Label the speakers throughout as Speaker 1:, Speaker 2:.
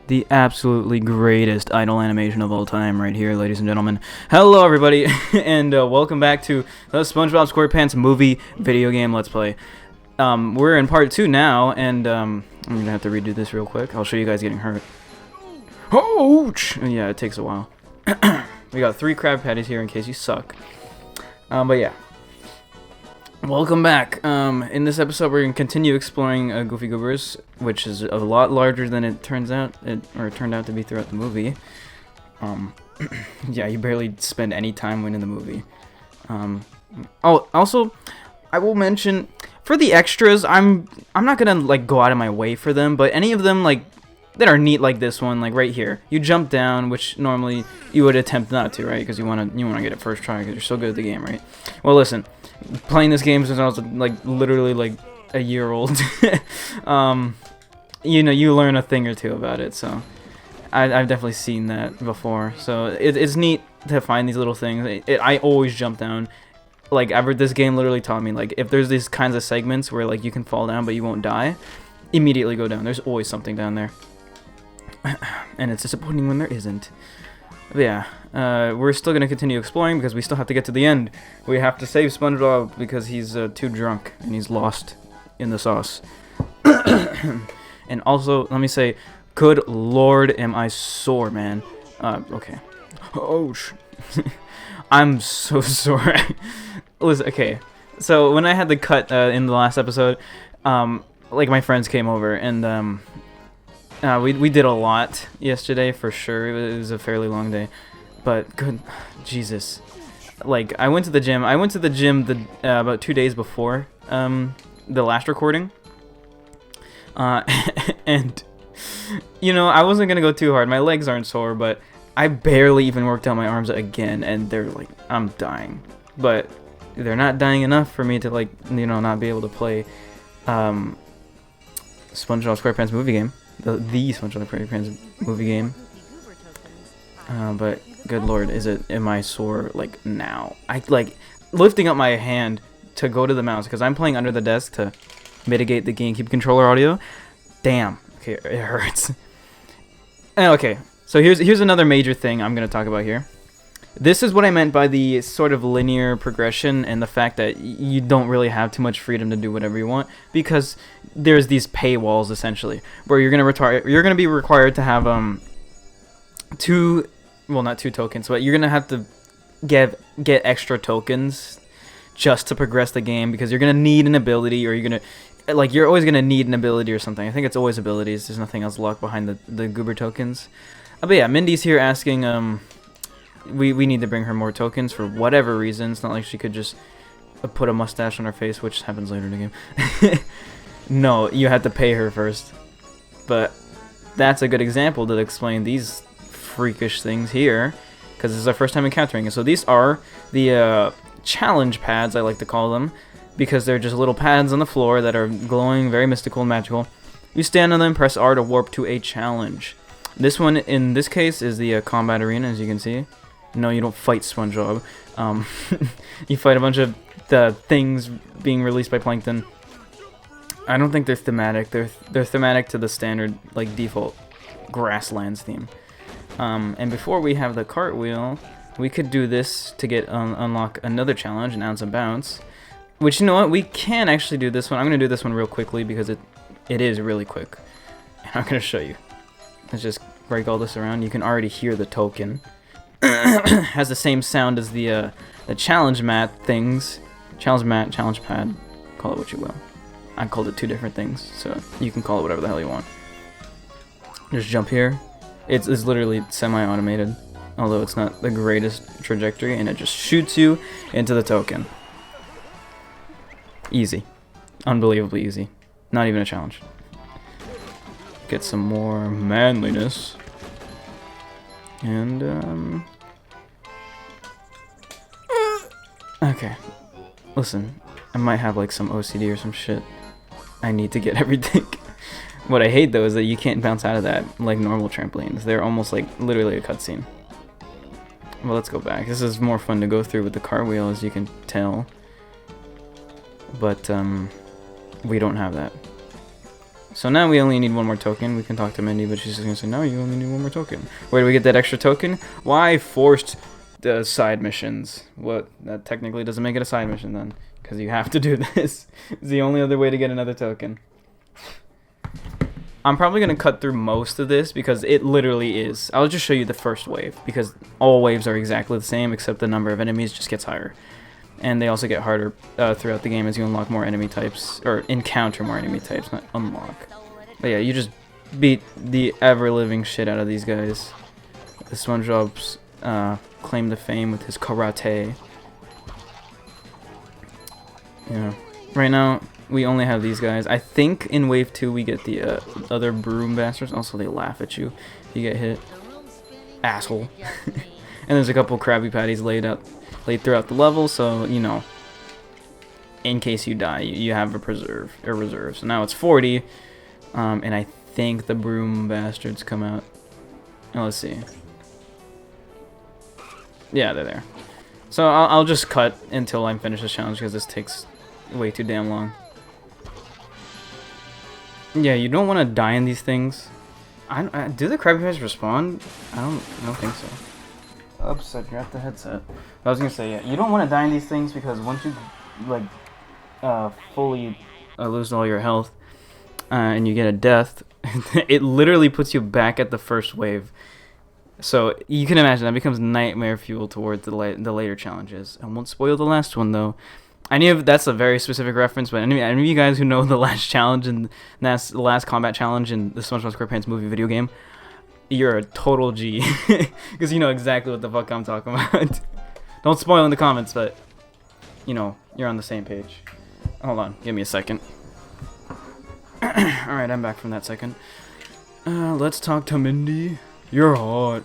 Speaker 1: The absolutely greatest idle animation of all time right here, ladies and gentlemen. Hello, everybody, and welcome back to the SpongeBob SquarePants movie video game Let's Play. We're in part 2 now, and I'm going to have to redo this real quick. I'll show you guys getting hurt. Ouch! Yeah, it takes a while. We got 3 crab patties here in case you suck. But yeah. Welcome back. In this episode, we're going to continue exploring Goofy Goobers, which is a lot larger than it turns out, or it turned out to be throughout the movie. Yeah, you barely spend any time in the movie. Oh, also, I will mention, for the extras, I'm not gonna like go out of my way for them, but any of them like that are neat, like this one, like right here, you jump down, which normally you would attempt not to, right? Because you wanna get it first try, because you're so good at the game, right? Well, listen. Playing this game since I was like literally like a year old, you know, you learn a thing or two about it. So I've definitely seen that before. So it's neat to find these little things. I always jump down. Like this game literally taught me, like, if there's these kinds of segments where like you can fall down but you won't die, immediately go down. There's always something down there, and it's disappointing when there isn't. But yeah, we're still going to continue exploring because we still have to get to the end. We have to save SpongeBob because he's too drunk and he's lost in the sauce. And also, let me say, good lord, am I sore, man. Okay. Oh, I'm so sore. Listen, okay. So, when I had the cut in the last episode, like, my friends came over and, we did a lot yesterday, for sure. It was a fairly long day, but good Jesus, like I went to the gym about 2 days before the last recording, and you know, I wasn't gonna go too hard. My legs aren't sore, but I barely even worked out my arms again, and they're like, I'm dying, but they're not dying enough for me to, like, you know, not be able to play SpongeBob SquarePants movie game. The SpongeBob SquarePants movie game. But good lord, am I sore like now? I like lifting up my hand to go to the mouse because I'm playing under the desk to mitigate the GameCube controller audio. Damn. Okay, it hurts. Okay, so here's another major thing I'm gonna talk about here. This is what I meant by the sort of linear progression and the fact that you don't really have too much freedom to do whatever you want, because there's these paywalls essentially where you're gonna be required to have not 2 tokens, but you're gonna have to get extra tokens just to progress the game, because you're gonna need an ability, or you're always gonna need an ability or something. I think it's always abilities. There's nothing else locked behind the goober tokens. But yeah, Mindy's here asking we need to bring her more tokens for whatever reason. It's not like she could just put a mustache on her face, which happens later in the game. No, you have to pay her first. But that's a good example to explain these freakish things here, because this is our first time encountering it. So these are the challenge pads, I like to call them, because they're just little pads on the floor that are glowing, very mystical and magical. You stand on them, press R to warp to a challenge. This one, in this case, is the combat arena, as you can see. No, you don't fight SpongeBob. You fight a bunch of the things being released by Plankton. I don't think they're thematic. They're thematic to the standard, like, default Grasslands theme. And before we have the cartwheel, we could do this to get unlock another challenge, an ounce and bounce. Which, you know what, we can actually do this one. I'm gonna do this one real quickly because it is really quick. And I'm gonna show you. Let's just break all this around. You can already hear the token. Has the same sound as the challenge mat things. Challenge mat, challenge pad, call it what you will. I called it 2 different things, so you can call it whatever the hell you want. Just jump here. It's literally semi-automated, although it's not the greatest trajectory, and it just shoots you into the token. Easy. Unbelievably easy. Not even a challenge. Get some more manliness. And, okay. Listen, I might have, like, some OCD or some shit. I need to get everything. What I hate, though, is that you can't bounce out of that like normal trampolines. They're almost, like, literally a cutscene. Well, let's go back. This is more fun to go through with the cartwheel, as you can tell. But, we don't have that. So now we only need one more token. We can talk to Mindy, but she's just gonna say, no, you only need one more token. Where do we get that extra token? Why forced the side missions? What? That technically doesn't make it a side mission then, because you have to do this. It's the only other way to get another token. I'm probably gonna cut through most of this because it literally is. I'll just show you the first wave because all waves are exactly the same except the number of enemies just gets higher. And they also get harder throughout the game as you unlock more enemy types, or encounter more enemy types, not unlock. But yeah, you just beat the ever-living shit out of these guys. The SpongeBob's claim to fame with his karate. Yeah. Right now, we only have these guys. I think in Wave 2 we get the other broom bastards. Also, they laugh at you if you get hit. Asshole. And there's a couple Krabby Patties laid throughout the level, so, you know, in case you die, you have a reserve. So now it's 40, and I think the broom bastards come out. Oh, let's see. Yeah, they're there. So I'll just cut until I finish this challenge because this takes way too damn long. Yeah, you don't want to die in these things. Do the Krabby Patties respawn? I don't think so. Oops, I dropped the headset. I was gonna say, yeah, you don't want to die in these things because once you like fully lose all your health and you get a death, it literally puts you back at the first wave. So you can imagine that becomes nightmare fuel towards the later challenges. I won't spoil the last one though. I knew that's a very specific reference, but any of you guys who know the last challenge and that's the last combat challenge in the SpongeBob SquarePants movie video game, you're a total G, because you know exactly what the fuck I'm talking about. Don't spoil in the comments, but you know you're on the same page. Hold on, give me a second. All right, I'm back from that second. Let's talk to Mindy. You're hot,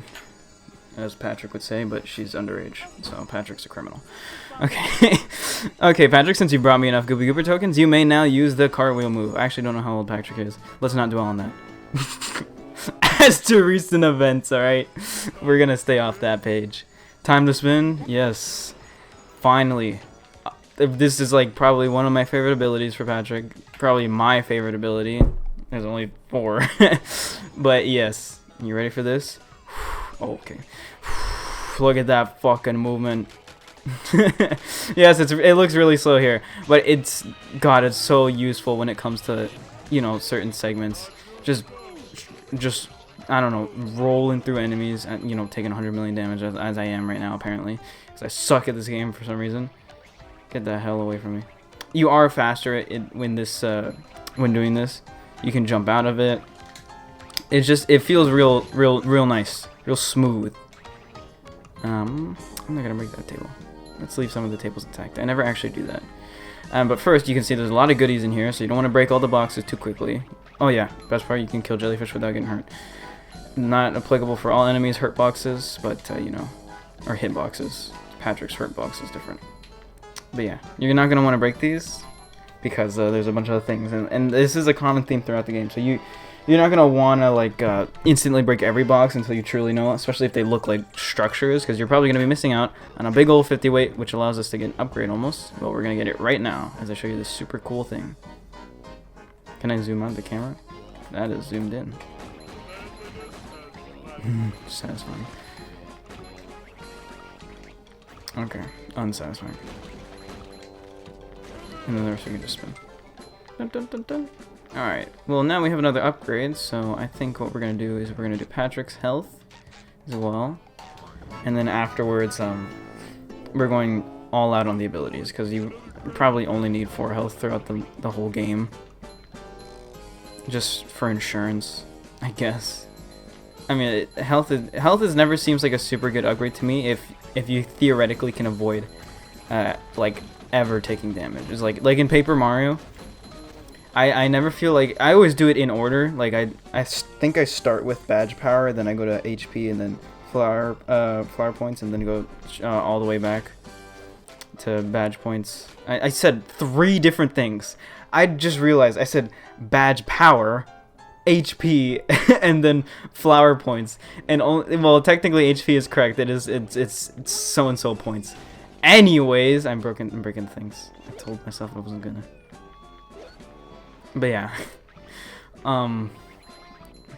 Speaker 1: as Patrick would say, but she's underage, so Patrick's a criminal. Okay, okay, Patrick. Since you brought me enough Gooby Goober tokens, you may now use the cartwheel move. I actually don't know how old Patrick is. Let's not dwell on that. As to recent events, alright? We're gonna stay off that page. Time to spin? Yes. Finally. This is like probably one of my favorite abilities for Patrick. Probably my favorite ability. There's only 4. But yes. You ready for this? Okay. Look at that fucking movement. Yes, it looks really slow here. But it's so useful when it comes to, you know, certain segments. Just I don't know, rolling through enemies and, you know, taking 100 million damage as I am right now, apparently, because I suck at this game for some reason. Get the hell away from me. You are faster when doing this. You can jump out of it. It feels real nice, real smooth. I'm not gonna break that table. Let's leave some of the tables intact. I never actually do that. But first, you can see there's a lot of goodies in here, so you don't want to break all the boxes too quickly. Oh yeah, best part, you can kill jellyfish without getting hurt. Not applicable for all enemies, hurt boxes, but you know, or hit boxes. Patrick's hurt box is different. But yeah, you're not going to want to break these because there's a bunch of other things, and this is a common theme throughout the game. So you're not going to want to like instantly break every box until you truly know, especially if they look like structures, because you're probably going to be missing out on a big old 50 weight, which allows us to get an upgrade almost. But we're going to get it right now as I show you this super cool thing. Can I zoom out the camera? That is zoomed in. Satisfying. Okay, unsatisfying. And then the rest we can just spin. Dun, dun, dun, dun. Alright, well now we have another upgrade, so I think what we're going to do is we're going to do Patrick's health as well. And then afterwards, we're going all out on the abilities, because you probably only need 4 health throughout the whole game. Just for insurance, I guess. I mean, health never seems like a super good upgrade to me if you theoretically can avoid like ever taking damage. It's like in Paper Mario, I never feel like I always do it in order. Like I think I start with badge power, then I go to HP, and then flower points, and then go all the way back to badge points. I said 3 different things. I just realized I said badge power, HP, and then flower points, and well, technically HP is correct. It's so and so points. Anyways, I'm breaking things. I told myself I wasn't gonna. But yeah,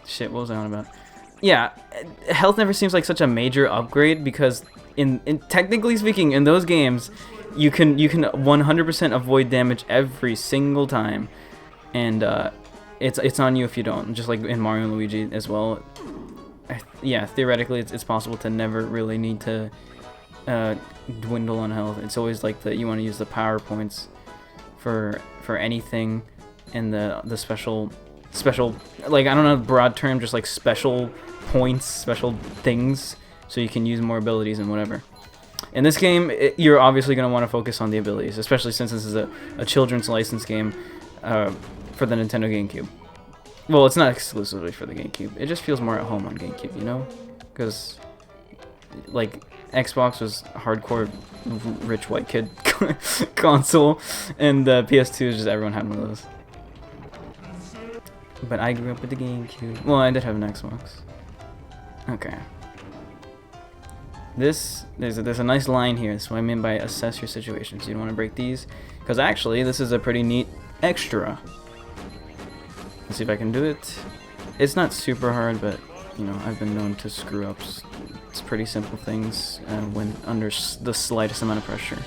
Speaker 1: Shit, what was I on about? Yeah, health never seems like such a major upgrade because in technically speaking, in those games, you can 100% avoid damage every single time, and it's on you if you don't. Just like in Mario and Luigi as well. Yeah, theoretically, it's possible to never really need to dwindle on health. It's always like that you want to use the power points for anything, and the special, like, I don't know, broad term, just like special points, special things, so you can use more abilities and whatever. In this game, you're obviously going to want to focus on the abilities, especially since this is a children's license game for the Nintendo GameCube. Well, it's not exclusively for the GameCube. It just feels more at home on GameCube, you know? Because, like, Xbox was hardcore rich white kid console, and the PS2 is just everyone had one of those. But I grew up with the GameCube. Well, I did have an Xbox. Okay. There's a nice line here. That's what I mean by assess your situation. So you don't want to break these, because actually this is a pretty neat extra. Let's see if I can do it. It's not super hard, but you know, I've been known to screw up. It's pretty simple things when under the slightest amount of pressure.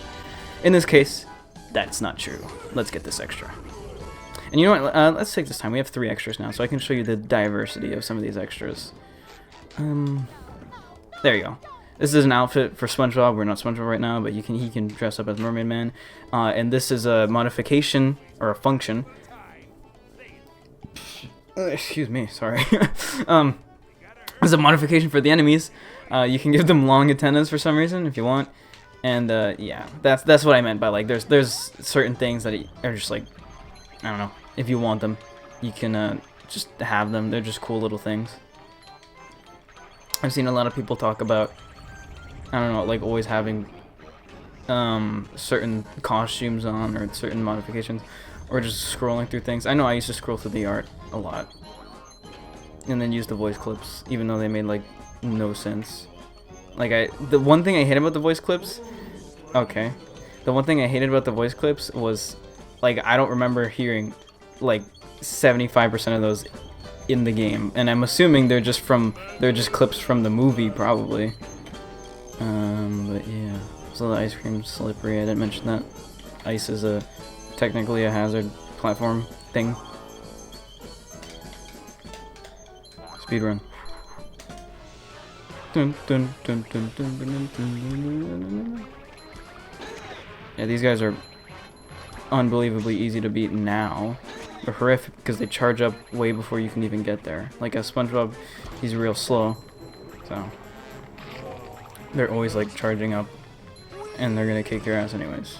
Speaker 1: In this case, that's not true. Let's get this extra. And you know what? Let's take this time. We have 3 extras now, so I can show you the diversity of some of these extras. There you go. This is an outfit for SpongeBob. We're not SpongeBob right now, but he can dress up as Mermaid Man. And this is a modification or a function. Excuse me, sorry. It's a modification for the enemies. You can give them long antennas for some reason if you want. And yeah, that's what I meant by, like, there's certain things that are just like, I don't know. If you want them, you can just have them. They're just cool little things. I've seen a lot of people talk about, I don't know, like always having certain costumes on or certain modifications, or just scrolling through things. I know I used to scroll through the art a lot, and then use the voice clips, even though they made like no sense. Like the one thing I hated about the voice clips, the one thing I hated about the voice clips was, like, I don't remember hearing like 75% of those in the game, and I'm assuming they're just clips from the movie probably. But yeah, so the ice cream's slippery. I didn't mention that. Ice is technically a hazard platform thing. Speedrun. Dun, dun, dun, dun, dun, dun, dun, dun. Yeah, these guys are unbelievably easy to beat now. They're horrific because they charge up way before you can even get there. Like a SpongeBob, he's real slow, so they're always like charging up, and they're gonna kick your ass anyways.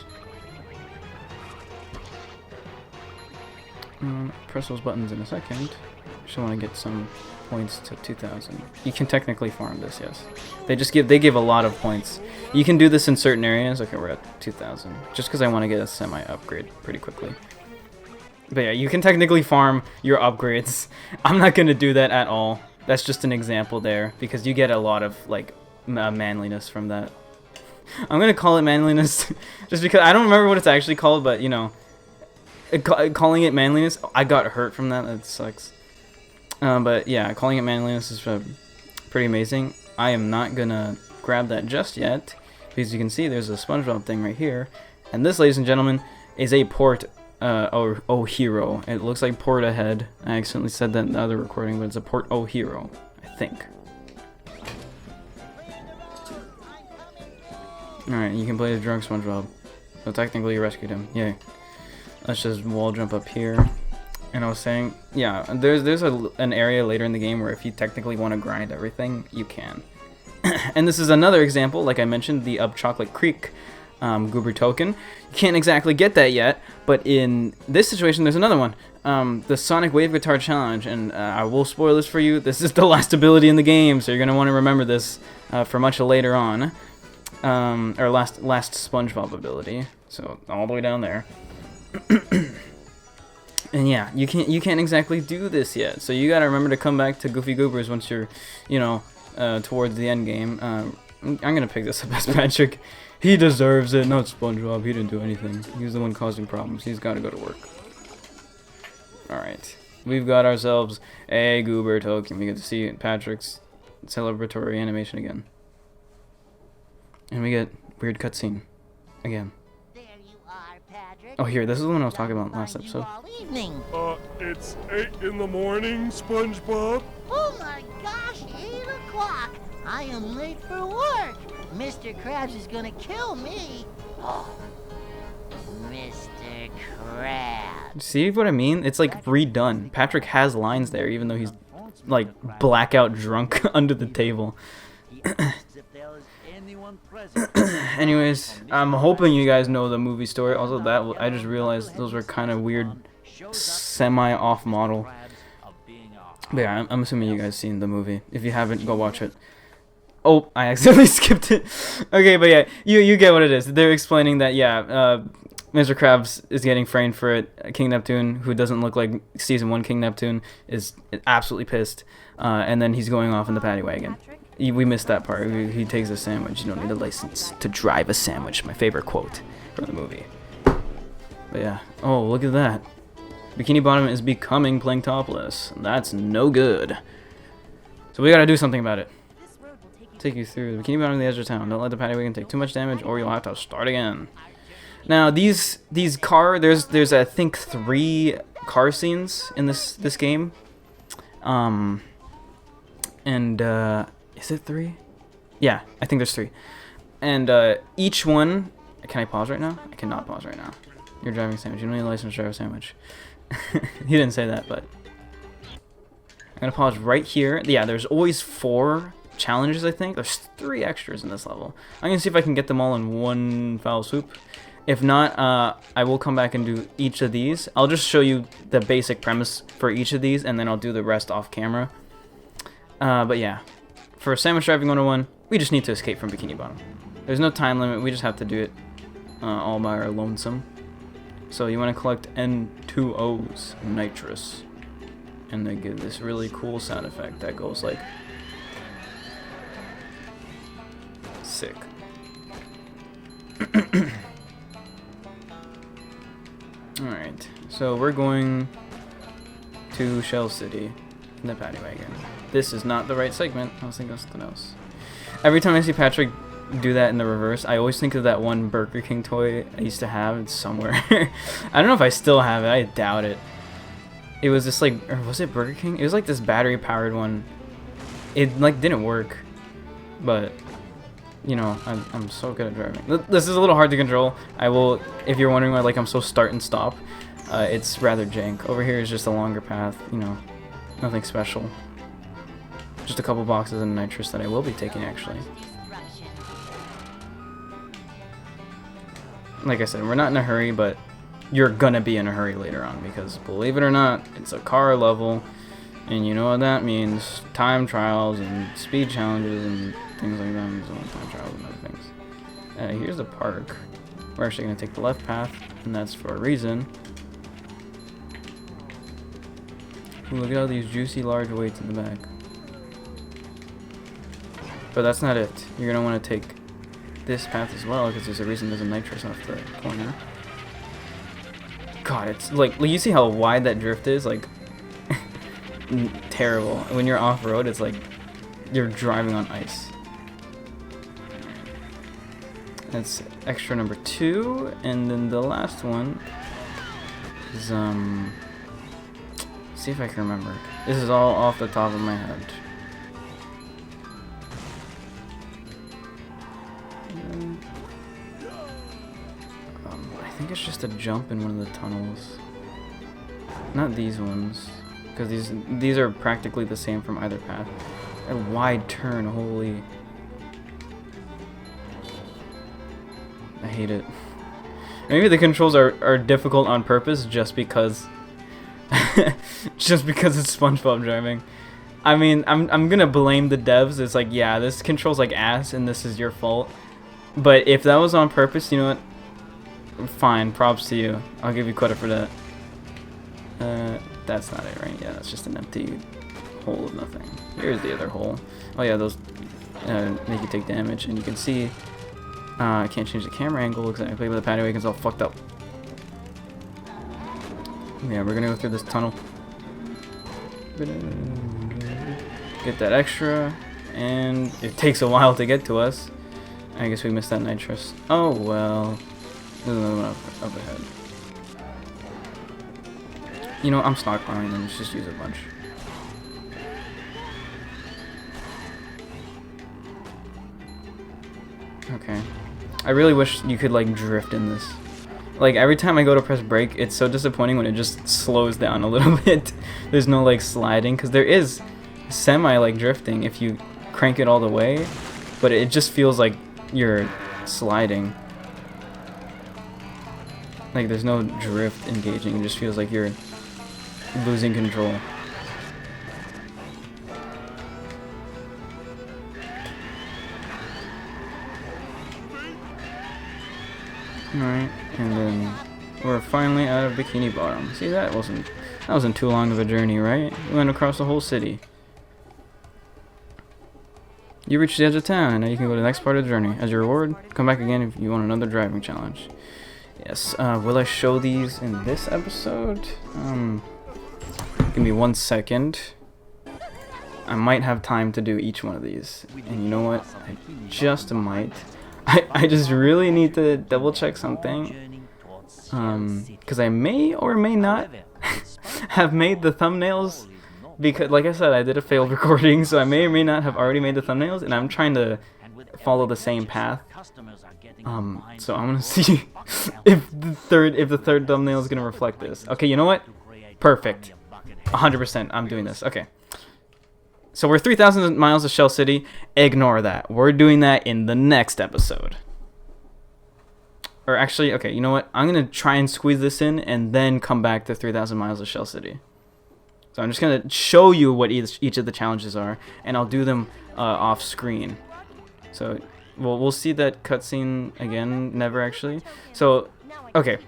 Speaker 1: Press those buttons in a second. Just want to get some points to 2,000. You can technically farm this, yes. They give a lot of points. You can do this in certain areas. Okay, we're at 2,000. Just because I want to get a semi-upgrade pretty quickly. But yeah, you can technically farm your upgrades. I'm not going to do that at all. That's just an example there, because you get a lot of, like, manliness from that. I'm going to call it manliness, just because I don't remember what it's actually called, but, you know, calling it manliness, I got hurt from that. That sucks. But yeah, calling it manliness is pretty amazing. I am not gonna grab that just yet, because you can see there's a SpongeBob thing right here, and this, ladies and gentlemen, is a port. Oh hero. It looks like port ahead. I accidentally said that in the other recording, but it's a port oh hero, I think. Alright, you can play the drunk SpongeBob. So technically you rescued him. Yay. Let's just wall jump up here. And I was saying, yeah, there's an area later in the game where if you technically want to grind everything, you can. And this is another example, like I mentioned, the Up Chocolate Creek Goober token. You can't exactly get that yet, but in this situation, there's another one. The Sonic Wave Guitar Challenge, and I will spoil this for you. This is the last ability in the game, so you're going to want to remember this for much later on. Or last SpongeBob ability, so all the way down there. And yeah, you can't exactly do this yet, so you gotta remember to come back to Goofy Goobers once you're, you know, towards the end game. I'm gonna pick this up as Patrick. He deserves it, not SpongeBob. He didn't do anything. He's the one causing problems. He's gotta go to work. Alright. we've got ourselves a goober token. We get to see Patrick's celebratory animation again. And we get weird cutscene again.
Speaker 2: There you are, Patrick.
Speaker 1: Oh, here, this is the one I was talking about last
Speaker 2: Find you
Speaker 1: episode.
Speaker 2: all evening.
Speaker 3: It's 8 in the morning, SpongeBob.
Speaker 2: Oh my gosh, 8 o'clock. I am late for work. Mr. Krabs is gonna kill me. Oh, Mr. Krabs.
Speaker 1: See what I mean? It's like redone. Patrick has lines there, even though he's like blackout drunk under the table. Anyways, I'm hoping you guys know the movie story. Also, that I just realized those were kind of weird, semi-off model. But yeah, I'm assuming you guys seen the movie. If you haven't, go watch it. Oh, I accidentally skipped it. Okay, but yeah, you get what it is. They're explaining that, yeah, Mr. Krabs is getting framed for it. King Neptune, who doesn't look like Season 1 King Neptune, is absolutely pissed. And then he's going off in the paddy wagon. We missed that part. He takes a sandwich. You don't need a license to drive a sandwich. My favorite quote from the movie. But yeah. Oh, look at that. Bikini Bottom is becoming playing topless. That's no good. So we gotta do something about it. Take you through the Bikini Bottom of the edge of town. Don't let the paddy wagon take too much damage, or you'll have to start again. Now these there's I think 3 car scenes in this game. Is it 3? Yeah, I think there's 3. And each one, can I pause right now? I cannot pause right now. You're driving a sandwich. You don't need a license to drive a sandwich. He didn't say that, but I'm gonna pause right here. Yeah, there's always 4 challenges, I think. There's 3 extras in this level. I'm gonna see if I can get them all in one foul swoop. If not, I will come back and do each of these. I'll just show you the basic premise for each of these, and then I'll do the rest off camera. But yeah, for Sandwich Driving 101, we just need to escape from Bikini Bottom. There's no time limit, we just have to do it all by our lonesome. So you want to collect N2O's nitrous, and they give this really cool sound effect that goes like... sick. Alright, so we're going to Shell City in the paddy wagon. This is not the right segment. I was thinking of something else. Every time I see Patrick do that in the reverse, I always think of that one Burger King toy I used to have. It's somewhere. I don't know if I still have it. I doubt it. It was just like, or was it Burger King? It was like this battery powered one. It like didn't work, but you know, I'm so good at driving. This is a little hard to control. I will, if you're wondering why like I'm so start and stop, it's rather jank. Over here is just a longer path, you know, nothing special. Just a couple boxes of nitrous that I will be taking actually. Like I said, we're not in a hurry, but you're gonna be in a hurry later on because believe it or not, it's a car level, and you know what that means: time trials and speed challenges and things like that. So time trials and other things. Here's the park. We're actually gonna take the left path, and that's for a reason. Ooh, look at all these juicy large weights in the back. But that's not it. You're gonna want to take this path as well because there's a reason there's a nitrous off the corner. God, it's like you see how wide that drift is, like terrible. When you're off road, it's like you're driving on ice. That's extra number 2, and then the last one is see if I can remember. This is all off the top of my head. I think it's just a jump in one of the tunnels. Not these ones, because these are practically the same from either path. A wide turn, holy. I hate it. Maybe the controls are difficult on purpose just because just because it's SpongeBob driving. I mean, I'm gonna blame the devs. It's like, yeah, this controls like ass and this is your fault. But if that was on purpose, you know what? Fine, props to you. I'll give you credit for that. That's not it, right? Yeah, that's just an empty hole of nothing. Here's the other hole. Oh yeah, those make you take damage, and you can see I can't change the camera angle exactly, but the paddy wagon's all fucked up. Yeah, we're gonna go through this tunnel. Get that extra, and it takes a while to get to us. I guess we missed that nitrous. Oh well. There's another one up ahead. You know, I'm stockpiling them. Let's just use a bunch. Okay. I really wish you could like drift in this. Like every time I go to press brake, it's so disappointing when it just slows down a little bit. There's no like sliding, because there is semi like drifting if you crank it all the way, but it just feels like you're sliding. Like there's no drift engaging, it just feels like you're losing control. Alright, and then we're finally out of Bikini Bottom. See, that wasn't too long of a journey, right? We went across the whole city. You reached the edge of town, and now you can go to the next part of the journey. As your reward, come back again if you want another driving challenge. Yes, will I show these in this episode? Give me 1 second. I might have time to do each one of these. And you know what? I just might. I just really need to double check something. Because I may or may not have made the thumbnails. Because, like I said, I did a failed recording, so I may or may not have already made the thumbnails, and I'm trying to follow the same path. So I'm gonna see if the third thumbnail is gonna reflect this. Okay, you know what? Perfect. 100%. I'm doing this. Okay. So we're 3,000 miles to Shell City. Ignore that. We're doing that in the next episode. Or actually, okay, you know what? I'm gonna try and squeeze this in and then come back to 3,000 miles of Shell City. So I'm just gonna show you what each of the challenges are, and I'll do them off screen. So we'll see that cutscene again. Never actually. So okay,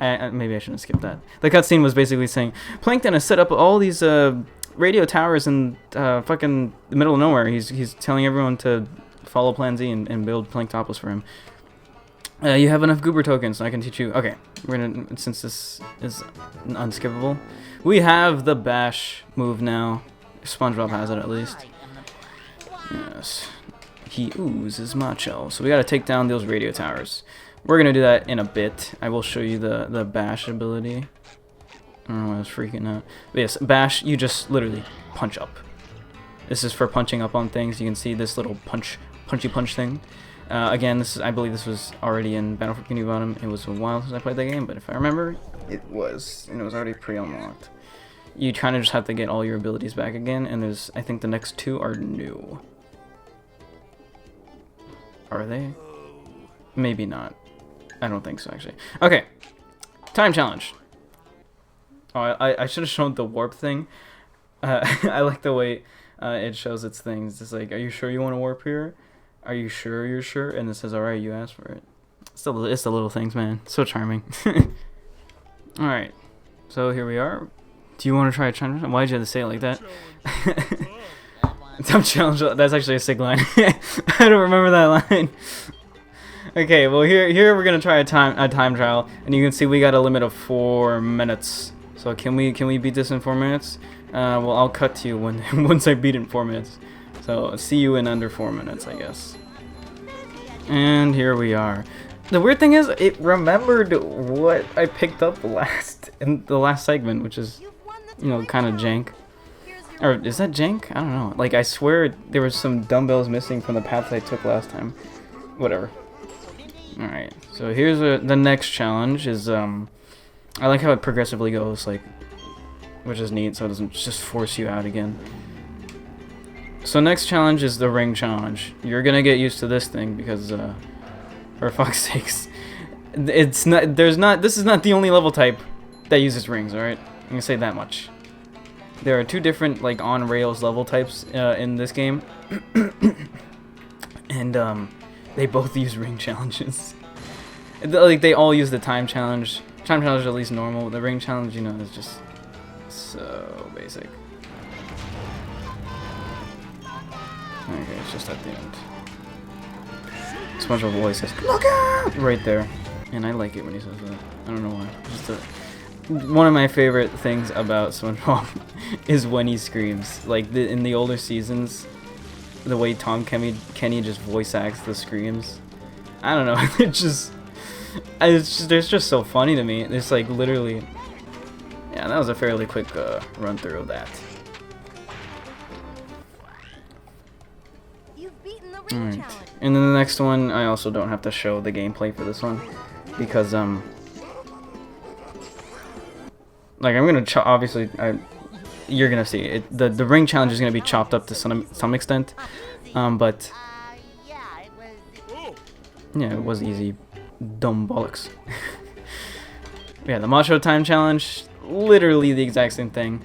Speaker 1: maybe I shouldn't skip that. The cutscene was basically saying Plankton has set up all these radio towers in fucking the middle of nowhere. He's telling everyone to follow Plan Z and build Planktopolis for him. You have enough goober tokens, so I can teach you. Okay, we're gonna, since this is unskippable, we have the bash move now. SpongeBob has it at least. Yes, he oozes macho. So we gotta take down those radio towers. We're gonna do that in a bit. I will show you the bash ability. I don't know why I was freaking out. But yes, bash, you just literally punch up. This is for punching up on things. You can see this little punchy punch thing. Again, I believe this was already in Battle for Bikini Bottom. It was a while since I played that game, but if I remember, it was, and it was already pre-unlocked. You kind of just have to get all your abilities back again, and there's, I think the next two are new. Are they? Maybe not. I don't think so, actually. Okay, time challenge. Oh, I should have shown the warp thing. I like the way it shows its things. It's like, are you sure you want to warp here? Are you sure you're sure? And it says, alright, you asked for it. It's the little things, man. So charming. Alright. So here we are. Do you want to try a challenge? Why did you have to say it like that? Time challenge. That's actually a sick line. I don't remember that line. Okay, well here we're gonna try a time trial, and you can see we got a limit of 4 minutes. So can we beat this in 4 minutes? Well, I'll cut to you once I beat it in 4 minutes. So see you in under 4 minutes, I guess. And here we are. The weird thing is, it remembered what I picked up in the last segment, which is, you know, kind of jank. Or is that jank? I don't know. Like, I swear there was some dumbbells missing from the path I took last time. Whatever. Alright, so here's the next challenge is, I like how it progressively goes, like, which is neat, so it doesn't just force you out again. So next challenge is the ring challenge. You're gonna get used to this thing because, for fuck's sakes, this is not the only level type that uses rings, alright? I'm gonna say that much. There are 2 different, like, on-rails level types in this game. And, they both use ring challenges. Like, they all use the time challenge. Time challenge is at least normal. The ring challenge, you know, is just so basic. Okay, it's just at the end. SpongeBob always says, "Look out!" right there. And I like it when he says that. I don't know why. one of my favorite things about SpongeBob is when he screams. Like in the older seasons, the way Kenny just voice acts the screams. I don't know. It's just so funny to me. It's like literally. Yeah, that was a fairly quick run through of that.
Speaker 4: You've beaten the ring
Speaker 1: Alright.
Speaker 4: challenge.
Speaker 1: And then the next one, I also don't have to show the gameplay for this one because like I'm gonna obviously you're gonna see it. The ring challenge is gonna be chopped up to some extent, but
Speaker 2: Yeah,
Speaker 1: it was easy, dumb bollocks. Yeah, the Macho Time challenge, literally the exact same thing.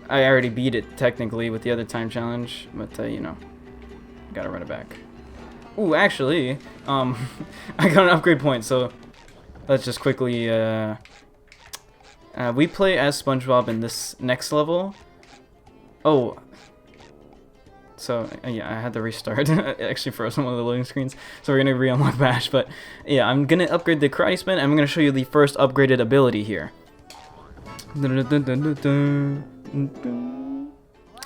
Speaker 1: I already beat it technically with the other time challenge, but you know, gotta run it back. Ooh, actually, I got an upgrade point, so let's just quickly, we play as SpongeBob in this next level. Oh, so yeah, I had to restart. It actually froze one of the loading screens, so we're gonna re-unlock Bash. But yeah, I'm gonna upgrade the Karate Spin. I'm gonna show you the first upgraded ability here.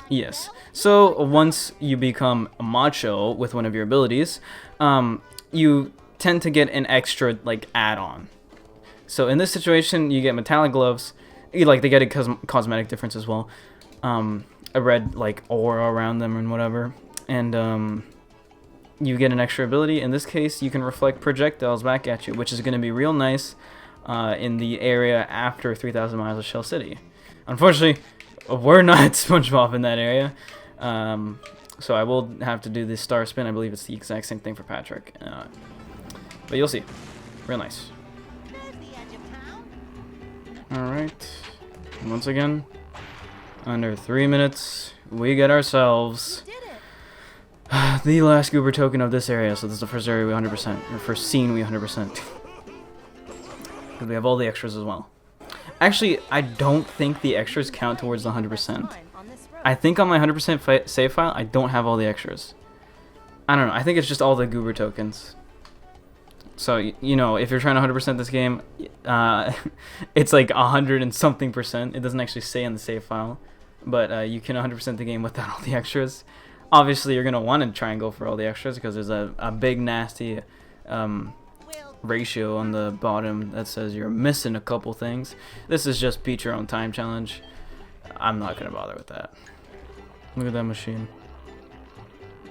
Speaker 1: Yes. So once you become macho with one of your abilities, you tend to get an extra like add-on. So in this situation, you get metallic gloves. They get a cosmetic difference as well. A red like aura around them and whatever. And you get an extra ability. In this case, you can reflect projectiles back at you, which is going to be real nice in the area after 3,000 miles of Shell City. Unfortunately, we're not SpongeBob in that area, so I will have to do the star spin. I believe it's the exact same thing for Patrick, but you'll see. Real nice. Alright, once again, under 3 minutes, we get ourselves the last goober token of this area. So this is the first area we 100%, or first scene we 100%. We have all the extras as well. Actually, I don't think the extras count towards the 100%. I think on my 100% save file, I don't have all the extras. I don't know. I think it's just all the goober tokens. So, you know, if you're trying to 100% this game, it's like 100 and something %. It doesn't actually say on the save file. But you can 100% the game without all the extras. Obviously, you're going to want to try and go for all the extras because there's a big, nasty ratio on the bottom that says you're missing a couple things. This is just beat your own time challenge. I'm not gonna bother with that. Look at that machine.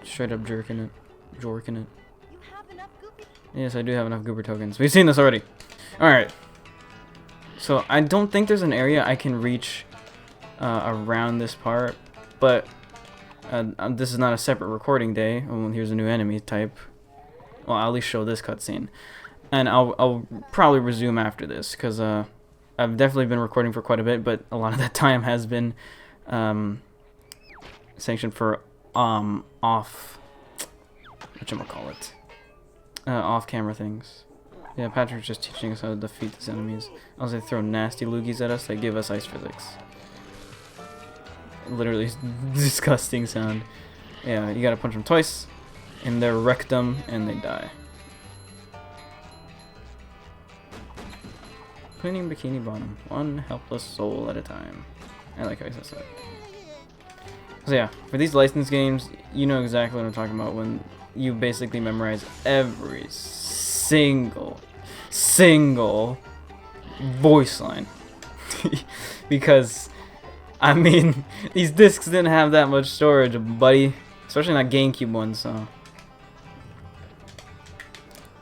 Speaker 1: Straight up jorking it.
Speaker 4: You have enough goopy.
Speaker 1: Yes, I do have enough goober tokens. We've seen this already. Alright. So I don't think there's an area I can reach around this part, but this is not a separate recording day. Oh, here's a new enemy type. Well, I'll at least show this cutscene. And I'll probably resume after this, because I've definitely been recording for quite a bit, but a lot of that time has been sanctioned for off camera things. Yeah, Patrick's just teaching us how to defeat these enemies. Also, they throw nasty loogies at us that give us ice physics. Literally disgusting sound. Yeah, you gotta punch them twice in their rectum and they die. Cleaning Bikini Bottom, one helpless soul at a time. I like how he says that. So yeah, for these licensed games, you know exactly what I'm talking about when you basically memorize every single voice line. Because, I mean, these discs didn't have that much storage, buddy. Especially not GameCube ones, so.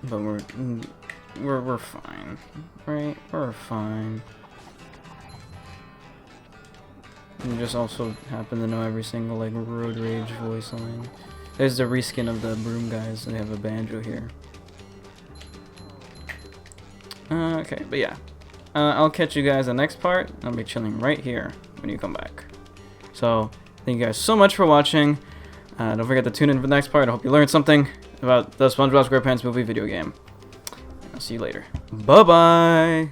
Speaker 1: But we're fine, right? We're fine. You just also happen to know every single like Road Rage voice line. There's the reskin of the Broom guys. They have a banjo here. Okay, but yeah, I'll catch you guys in the next part. I'll be chilling right here when you come back. So thank you guys so much for watching. Don't forget to tune in for the next part. I hope you learned something about the SpongeBob SquarePants movie video game. I'll see you later. Bye-bye!